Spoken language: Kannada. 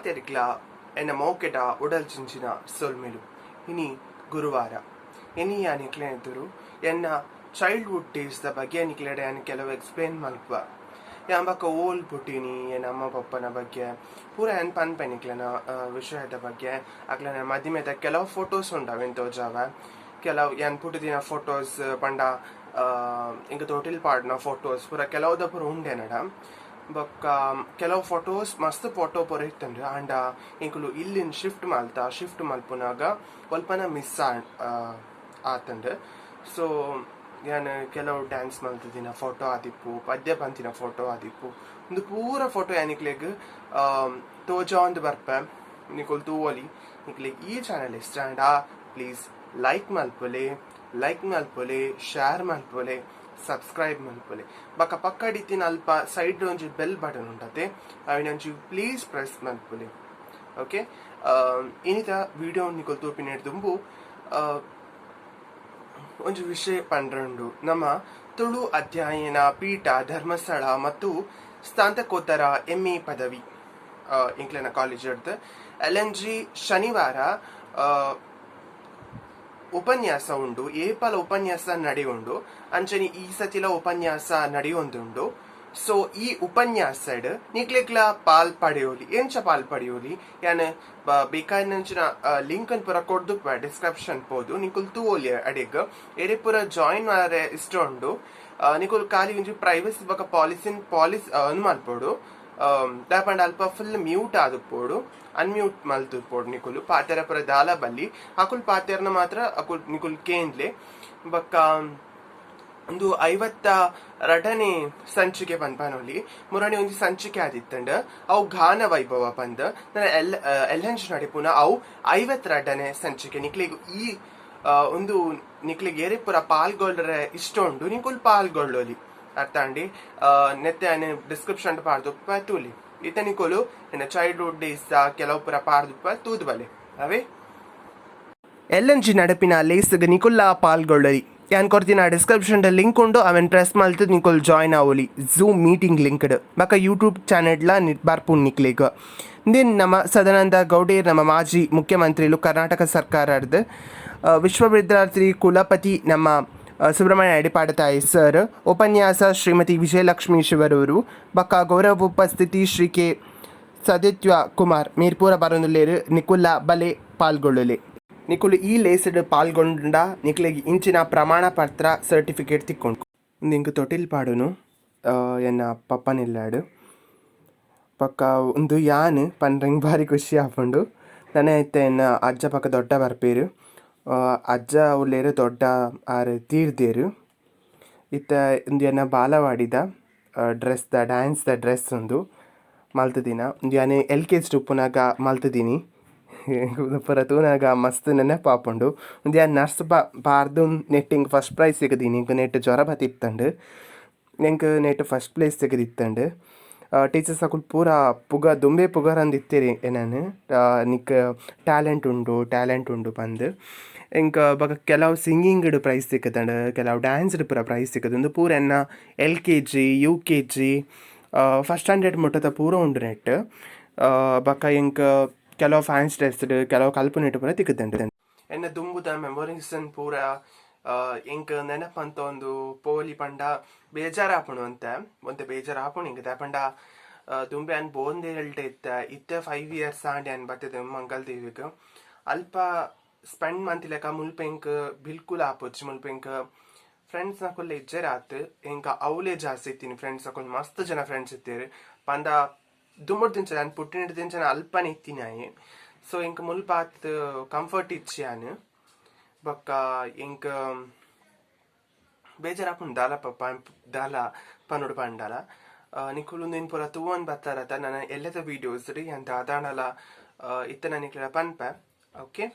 ಮಾತೆರಿಕ್ಲ ಎನ್ನ ಮೌಕೆಟ ಉಡಲ್ಚಿಂಚಿನ ಸೊಲ್ಮೆಲು ಇನಿ ಗುರುವಾರ ಇನಿ ಯಾನಿಕ್ಲೆ ಎದುರು ಎನ್ನ ಚೈಲ್ಡ್ಹುಡ್ ಡೇಸ್ ದ ಬಗ್ಗೆ ನಿಕ್ಲೆಡೆ ಯಾನ್ ಕೆಲವು ಎಕ್ಸ್ಪ್ಲೇನ್ ಮಲ್ಪ ಯಾಂಬಕ್ಕ ಓಲ್ ಪುಟ್ಟಿನಿ ಎನ್ನ ಅಮ್ಮ ಪಪ್ಪನ ಬಗ್ಗೆ ಪೂರ ಏನ್ ಪನ್ಪೆನಿಕ್ಲೆನ ವಿಷಯದ ಬಗ್ಗೆ ಅಕ್ಲೆನ ಮದಿಮೆದ ಕೆಲವು ಫೋಟೋಸ್ ಉಂಡವೆಂತೋ ಜಾವ ಕೆಲವು ಏನ್ ಪುಟ್ಟಿದಿನ ಫೋಟೋಸ್ ಪಂಡ ಇಂಕ ತೋಟಿಲ್ ಪಾಡ್ನ ಫೋಟೋಸ್ ಪೂರ ಕೆಲವುದ ಪೂರ ಉಂಡೆ ನಡ ಬೊಕ್ಕ ಕೆಲವು ಫೋಟೋಸ್ ಮಸ್ತ್ ಫೋಟೋ ಪೂರ ಇತ್ತಂಡ್ರೆ ಅಂಡ ಇಂಕುಲು ಇಲ್ಲಿನ ಶಿಫ್ಟ್ ಮಲ್ಪುನಾಗ ಸ್ವಲ್ಪನ ಮಿಸ್ ಆತಂಡ್ ಸೊ ನಾನು ಕೆಲವು ಡ್ಯಾನ್ಸ್ ಮಲ್ತಿದ್ದಿನ ಫೋಟೋ ಆದಿಪ್ಪು ಪದ್ಯ ಪಂತಿನ ಫೋಟೋ ಆದಿಪ್ಪು ಒಂದು ಪೂರ ಫೋಟೋ ಯಾನಿಕ್ಲೆಗ್ ತೋಜಾಂದ್ ಬರ್ಪೆ ನಿಕೊಲ್ ತೂವಲಿ ನಿಕ್ಲೆಗ್ ಈ ಚಾನಲ್ ಇಷ್ಟ ಅಂಡ ಪ್ಲೀಸ್ ಲೈಕ್ ಮಲ್ಪೊಲೆ ಶೇರ್ ಮಲ್ಪೊಲೆ ಸಬ್ಸ್ಕ್ರೈಬ್ ಮಲ್ಪೊಲೆ ಬಕ್ಕ ಪಕ್ಕಡಿತ್ತಿನ ಅಲ್ಪ ಸೈಡ್ ಒಂಜಿ ಬೆಲ್ ಬಟನ್ ಉಂಟತೆ ಅವಿನಂಚಿ ಪ್ಲೀಸ್ ಪ್ರೆಸ್ ಮಲ್ಪೊಲೆ ಓಕೆ ಇನ್ನಿತ ವಿಡಿಯೋ ನಿಕೊಲ್ ತೂಪಿನ ದುಂಬು ಒಂದು ವಿಷಯ ಪಂಡ್ರಂಡು ನಮ್ಮ ತುಳು ಅಧ್ಯಯನ ಪೀಠ ಧರ್ಮಸ್ಥಳ ಮತ್ತು ಸ್ನಾತಕೋತ್ತರ MA ಪದವಿ ಇಂಕ್ಲೆನ ಕಾಲೇಜ್ ಹಿಡ್ದು LNG ಶನಿವಾರ ಉಪನ್ಯಾಸ ಉಂಡು ಏಪಲ ಉಪನ್ಯಾಸ ನಡೆಯುಂಡು ಅಂಚನೆ ಈ ಸತಿಲ ಉಪನ್ಯಾಸ ನಡೆಯೊಂದುಂಡು ಸೊ ಈ ಉಪನ್ಯಾಸಡ್ ನಿಕ್ಲೆಗ್ಲ ಪಾಲ್ ಪಡೆಯೋಲಿ ಎಂಚ ಪಾಲ್ ಪಡೆಯೋಲಿ ಯಾನ್ ಬೇಕಾದಂಚಿನ ಲಿಂಕ್ ಅನ್ ಪೂರ ಕೊಡ್ದು ಡಿಸ್ಕ್ರಿಪ್ಷನ್ ಪೋದು ನಿಕುಲ್ ತೂವೋಲಿ ಅಡೆಗ್ ಎಡೆ ಪೂರ ಜಾಯಿನ್ ಮಾರೆ ಇಷ್ಟ ಉಂಡು ನಿಕುಲ್ ಖಾಲಿ ಒಂಜಿ ಪ್ರೈವಸಿ ಬೊಕ ಪಾಲಿಸ್ ಅನ್ ಮಲ್ಪೋಡು ದಾಪಂಡ ಅಲ್ಪ ಫುಲ್ ಮ್ಯೂಟ್ ಆದುಪ್ಪೋಡು ಅನ್ಮ್ಯೂಟ್ ಮಲ್ತುಪ್ಪೋಡು ನಿಕುಲು ಪಾತೆರ ಪೂರ ದಾಲ ಬಲ್ಲಿ ಅಕುಲ್ ಪಾತೆರ್ನ ಮಾತ್ರ ಅಕುಲ್ ನಿಕುಲ್ ಕೇಂದ್ಲೆ ಬೊಕ್ಕ ಒಂದು 52ನೇ ಸಂಚಿಕೆ ಪನ್ಪನೊಲಿ ಮುರಣಿ ಒಂಜಿ ಸಂಚಿಕೆ ಆದಿತ್ತಂಡ್ ಅವು ಗಾನ ವೈಭವ ಪಂದ್ LNG ನಡಿಪುನ ಅವು 52ನೇ ಸಂಚಿಕೆ ನಿಕ್ಲಿಗ್ ಈ ಒಂದು ನಿಕ್ಲಿಗ್ ಏರೆ ಪೂರ ಪಾಲ್ಗೊಳ್ರೆ ಇಷ್ಟ ಉಂಡು ನಿಕುಲ್ ಪಾಲ್ಗೊಳ್ಳೋಲಿ ಅರ್ಥ ಅಂಡಿ ನೆತ್ತೆ ಡಿಸ್ಕ್ರಿಪ್ಷನ್ ಪಾರ್ದುಪ್ಪ ತೂಲಿ ಈತ ನಿಕೋಲು ನನ್ನ ಚೈಲ್ಡ್ಹುಡ್ ಡೇಸ್ ಕೆಲವು ಪೂರ ಪಾರ್ದುಪ್ಪ ತೂದು ಬಲೆ ಅವೇ LNG ನಡಪಿನ ಲೇಸ್ಗೆ ನಿಕುಲ್ಲ ಪಾಲ್ಗೊಳ್ಳಲಿ ಯಾನ್ ಕೊಡ್ತೀನಿ ಡಿಸ್ಕ್ರಿಪ್ಷನ್ ಲಿಂಕ್ ಉಂಡು ಅವನ್ ಪ್ರೆಸ್ ಮಲ್ತು ನಿಕೊಲ್ ಜಾಯ್ನ್ ಆವೋಲಿ ಝೂಮ್ ಮೀಟಿಂಗ್ ಲಿಂಕ್ಡ್ ಬಕ ಯೂಟ್ಯೂಬ್ ಚಾನೆಲ್ಲ ಬರ್ಪುನ್ ನಿಕ್ಲೆಗ್ ದೆನ್ ನಮ್ಮ ಸದಾನಂದ ಗೌಡೇರ್ ನಮ್ಮ ಮಾಜಿ ಮುಖ್ಯಮಂತ್ರಿಲು ಕರ್ನಾಟಕ ಸರ್ಕಾರದ ವಿಶ್ವವಿದ್ಯಾರ್ಥಿ ಕುಲಪತಿ ನಮ್ಮ ಸುಬ್ರಹ್ಮಣ್ಯ ಅಡಿಪಾಡತಾಯಿ ಸರ್ ಉಪನ್ಯಾಸ ಶ್ರೀಮತಿ ವಿಜಯಲಕ್ಷ್ಮೀ ಶಿವರೂರು ಬಕ್ಕ ಗೌರವ ಉಪಸ್ಥಿತಿ ಶ್ರೀ ಕೆ ಸದಿತ್ಯ ಕುಮಾರ್ ಮೀರ್ಪೂರ ಬರೊಂದುಲ್ಲೇರು ನಿಕುಲ್ಲ ಬಲೆ ಪಾಲ್ಗೊಳ್ಳಲೆ ನಿಕುಲು ಈ ಲೇಸಡ್ ಪಾಲ್ಗೊಂಡ ನಿಕ್ಲೆಗ್ ಇಂಚಿನ ಪ್ರಮಾಣ ಪತ್ರ ಸರ್ಟಿಫಿಕೇಟ್ ತಿಕ್ಕೊಂಡು ನಿಂಗೆ ತೊಟಿಲ್ ಪಾಡುನು ಎನ್ನ ಪಪ್ಪನಿಲ್ಲಾಡು ಪಕ್ಕ ಒಂದು ಯಾನ್ ಪನ್ರಂಗ್ ಭಾರಿ ಖುಷಿ ಆಪುಂಡು ನನ್ನ ಇತ್ತೆ ಎನ್ನ ಅಜ್ಜ ಪಕ್ಕ ದೊಡ್ಡ ಬರ್ಪೇರು ಅಜ್ಜ ಉಳ್ಳೇರು ದೊಡ್ಡ ಆರು ತೀರ್ದೇರು ಇತ್ತ ಒಂದು ಎನ್ನ ಬಾಲವಾಡಿದ ಡ್ಯಾನ್ಸ್ದ ಡ್ರೆಸ್ ಒಂದು ಮಲ್ತದಿನ ಒಂದು ಯಾನೆ LKG ಉಪ್ಪುನಾಗ ಮಲ್ತದೀನಿ ಪೂರ ತೂನಾಗ ಮಸ್ತ್ ನೆನಪಾಪುಂಡು ಒಂದು ಯಾನ್ ನರ್ಸ್ ಬಾರ್ದು ನೆಟ್ಟಿಂಗ್ ಫಸ್ಟ್ ಪ್ರೈಸ್ ಸಿಗದೀನಿ ಇಂಕ ನೆಟ್ ಜ್ವರ ಬತ್ತಿತ್ತಂಡು ನೆಂಕ್ ನೆಟ್ ಫಸ್ಟ್ ಪ್ಲೇಸ್ ತೆಗೆದಿತ್ತಂಡು ಟೀಚರ್ಸ್ ಅಕುಲ್ ಪೂರ ದುಂಬೆ ಪುಗರಂದಿತ್ತೇರಿ ನಾನು ನಿಕ್ ಟ್ಯಾಲೆಂಟ್ ಉಂಡು ಬಂದು ಇಂಕ ಬಗ ಕೆಲವು ಸಿಂಗಿಂಗ್ಡ್ ಪ್ರೈಸ್ ಸಿಕ್ಕದಂಡು ಕೆಲವು ಡ್ಯಾನ್ಸ್ಡ್ ಪೂರ ಪ್ರೈಸ್ ಸಿಕ್ಕದಂದು ಪೂರ ಎನ್ನ LKG UKG ಫಸ್ಟ್ ಸ್ಟ್ಯಾಂಡರ್ಡ್ ಮುಟ್ಟದ ಪೂರ ಉಂಡು ನೆಟ್ ಬಕ್ಕ ಇಂಕ ಕೆಲವು ಫ್ಯಾನ್ಸ್ ಟೆಸ್ಟ್ಡ್ ಕೆಲವು ಕಲ್ಪನೆಟ್ ಪೂರ ತಿಕ್ಕದಂಡು ಎನ್ನ ದುಂಬುದ ಮೆಮೊರೀಸ್ ಪೂರ ಇಂಕ ನೆನಪಂತ ಒಂದು ಪೋಲಿ ಪಂಡ ಬೇಜಾರಾಪುಣು ಒಂತೆ ಬೇಜಾರಾಪುಣು ಇಂಕ ದಾಪಂಡ ದುಂಬೆ ಅನ್ ಬೋಂದೆ ಹೇಳ್ಟೆ ಇತ್ತೆ 5 years ಆಂಡಿ ಅನ್ ಬರ್ತದೆ ಮಂಗಲ್ ದೇವಿಗೆ ಅಲ್ಪ ಸ್ಪೆಂಡ್ ಮಂತಿಲೆಕ ಮುಲ್ಪೆಂಕ್ ಬಿಲ್ಕುಲ್ ಆಪೊಚ್ಚು ಮುಲ್ಪೆಂಕ್ ಫ್ರೆಂಡ್ಸ್ ನಕುಲ್ಲ ಇಜ್ಜೆರ್ ಆತು ಇಂಕ ಅವಲೇ ಜಾಸ್ತಿ ಇತ್ತೀನಿ ಫ್ರೆಂಡ್ಸ್ ನಕುಲ್ ಮಸ್ತ್ ಜನ ಫ್ರೆಂಡ್ಸ್ ಇತ್ತೇರು ಪಂಡ ದುಮ್ಮಡ್ ತಿಂಚ ನಾನು ಪುಟ್ಟಿನ ತಿಂಚನ ಅಲ್ಪನೆ ಇತ್ತೀನಿ ಆಯಿ ಸೊ ಇಂಕ ಮುಲ್ಪಾತ್ ಕಂಫರ್ಟ್ ಇಚ್ಚಿ ಆನು ಬೊಕ್ಕ ಇಂಕ ಬೇಜಾರಾಪುಂಡು ದಾಲ ಪನ್ನುಡು ಪಂಡಲ ನಿಕುಲು ನೀನು ಪೂರ ತೂವನ್ ಬತ್ತಾರತ ನನ್ನ ಎಲ್ಲದ ವೀಡಿಯೋಸ್ ರೀ ಅಂತ ಅದಾನಲ ಇತ್ತ ನಿಕ್ಲ ಪನ್ಪೆ ಓಕೆ